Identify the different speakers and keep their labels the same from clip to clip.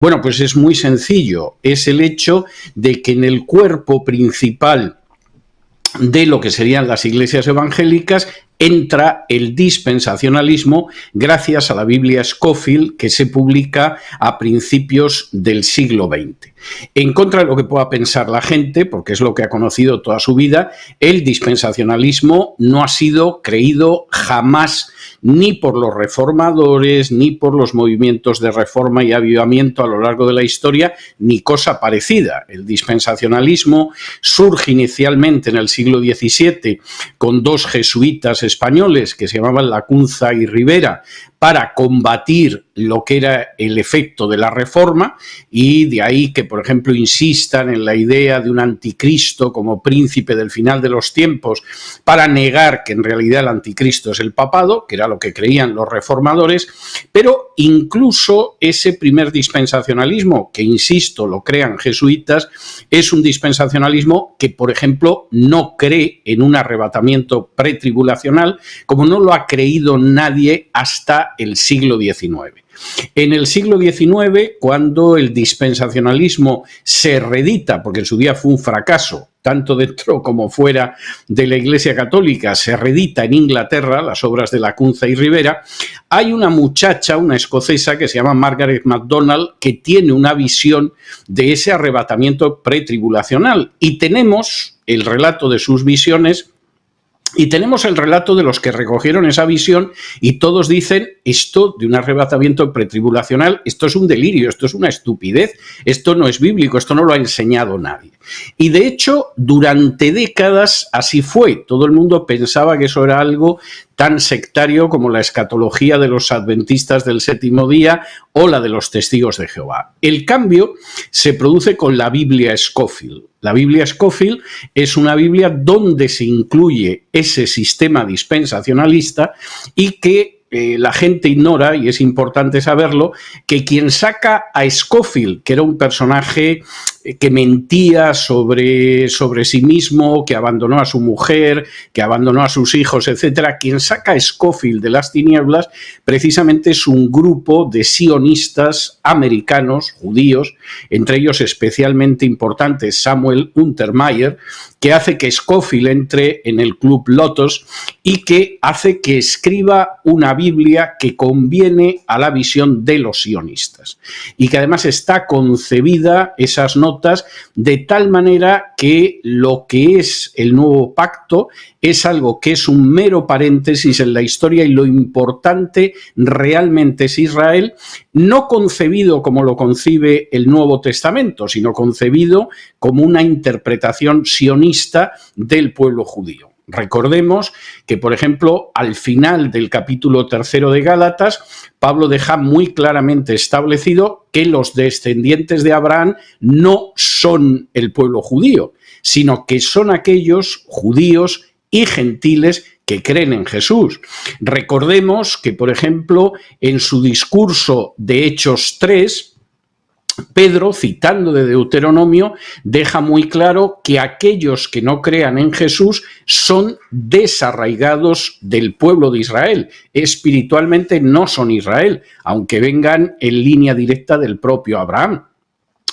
Speaker 1: Bueno, pues es muy sencillo. Es el hecho de que en el cuerpo principal de lo que serían las iglesias evangélicas entra el dispensacionalismo gracias a la Biblia Scofield, que se publica a principios del siglo XX. En contra de lo que pueda pensar la gente, porque es lo que ha conocido toda su vida, el dispensacionalismo no ha sido creído jamás ni por los reformadores, ni por los movimientos de reforma y avivamiento a lo largo de la historia, ni cosa parecida. El dispensacionalismo surge inicialmente en el siglo XVII con dos jesuitas españoles que se llamaban Lacunza y Rivera para combatir lo que era el efecto de la reforma, y de ahí que, por ejemplo, insistan en la idea de un anticristo como príncipe del final de los tiempos para negar que en realidad el anticristo es el papado, que era lo que creían los reformadores, pero incluso ese primer dispensacionalismo, que insisto, lo crean jesuitas, es un dispensacionalismo que, por ejemplo, no cree en un arrebatamiento pretribulacional, como no lo ha creído nadie hasta el siglo XIX. En el siglo XIX, cuando el dispensacionalismo se reedita, porque en su día fue un fracaso, tanto dentro como fuera de la Iglesia Católica, se reedita en Inglaterra, las obras de Lacunza y Rivera, hay una muchacha, una escocesa que se llama Margaret MacDonald, que tiene una visión de ese arrebatamiento pretribulacional, y tenemos el relato de sus visiones. Y tenemos el relato de los que recogieron esa visión y todos dicen, esto de un arrebatamiento pretribulacional, esto es un delirio, esto es una estupidez, esto no es bíblico, esto no lo ha enseñado nadie. Y de hecho, durante décadas así fue. Todo el mundo pensaba que eso era algo tan sectario como la escatología de los adventistas del séptimo día o la de los testigos de Jehová. El cambio se produce con la Biblia Scofield. La Biblia Scofield es una Biblia donde se incluye ese sistema dispensacionalista y que la gente ignora, y es importante saberlo, que quien saca a Scofield, que era un personaje que mentía sobre sí mismo, que abandonó a su mujer, que abandonó a sus hijos, etcétera, quien saca a Scofield de las tinieblas precisamente es un grupo de sionistas americanos, judíos, entre ellos especialmente importante Samuel Untermyer, que hace que Scofield entre en el Club Lotos y que hace que escriba una Biblia que conviene a la visión de los sionistas y que además está concebida, esas notas, de tal manera que lo que es el nuevo pacto es algo que es un mero paréntesis en la historia y lo importante realmente es Israel, no concebido como lo concibe el Nuevo Testamento, sino concebido como una interpretación sionista del pueblo judío. Recordemos que, por ejemplo, al final del capítulo 3 de Gálatas, Pablo deja muy claramente establecido que los descendientes de Abraham no son el pueblo judío, sino que son aquellos judíos y gentiles que creen en Jesús. Recordemos que, por ejemplo, en su discurso de Hechos 3, Pedro, citando de Deuteronomio, deja muy claro que aquellos que no crean en Jesús son desarraigados del pueblo de Israel. Espiritualmente no son Israel, aunque vengan en línea directa del propio Abraham.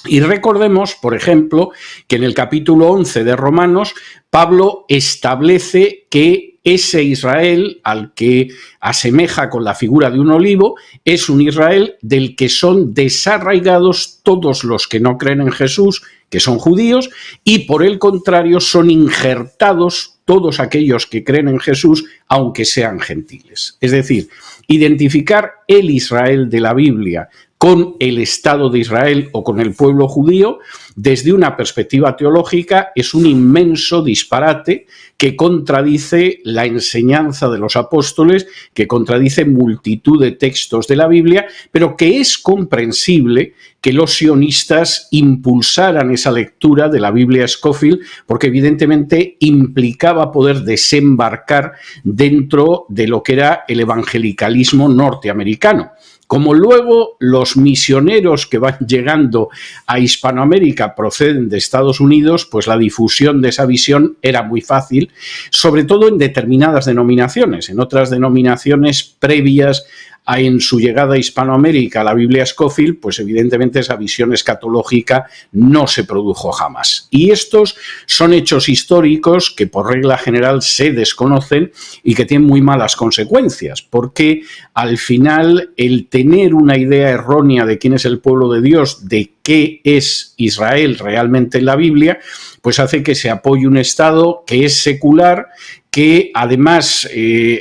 Speaker 1: Y recordemos, por ejemplo, que en el capítulo 11 de Romanos, Pablo establece que ese Israel al que asemeja con la figura de un olivo es un Israel del que son desarraigados todos los que no creen en Jesús, que son judíos, y por el contrario son injertados todos aquellos que creen en Jesús, aunque sean gentiles. Es decir, identificar el Israel de la Biblia con el Estado de Israel o con el pueblo judío, desde una perspectiva teológica, es un inmenso disparate que contradice la enseñanza de los apóstoles, que contradice multitud de textos de la Biblia, pero que es comprensible que los sionistas impulsaran esa lectura de la Biblia Scofield, porque evidentemente implicaba poder desembarcar dentro de lo que era el evangelicalismo norteamericano. Como luego los misioneros que van llegando a Hispanoamérica proceden de Estados Unidos, pues la difusión de esa visión era muy fácil, sobre todo en determinadas denominaciones. En otras denominaciones previas en su llegada a Hispanoamérica la Biblia Scofield, pues evidentemente esa visión escatológica no se produjo jamás. Y estos son hechos históricos que por regla general se desconocen y que tienen muy malas consecuencias, porque al final el tener una idea errónea de quién es el pueblo de Dios, de qué es Israel realmente en la Biblia, pues hace que se apoye un Estado que es secular, que además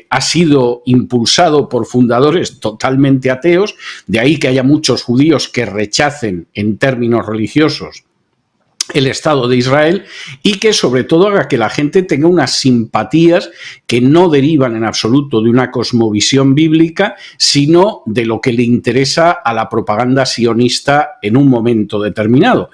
Speaker 1: ha sido impulsado por fundadores totalmente ateos, de ahí que haya muchos judíos que rechacen en términos religiosos el Estado de Israel, y que sobre todo haga que la gente tenga unas simpatías que no derivan en absoluto de una cosmovisión bíblica, sino de lo que le interesa a la propaganda sionista en un momento determinado.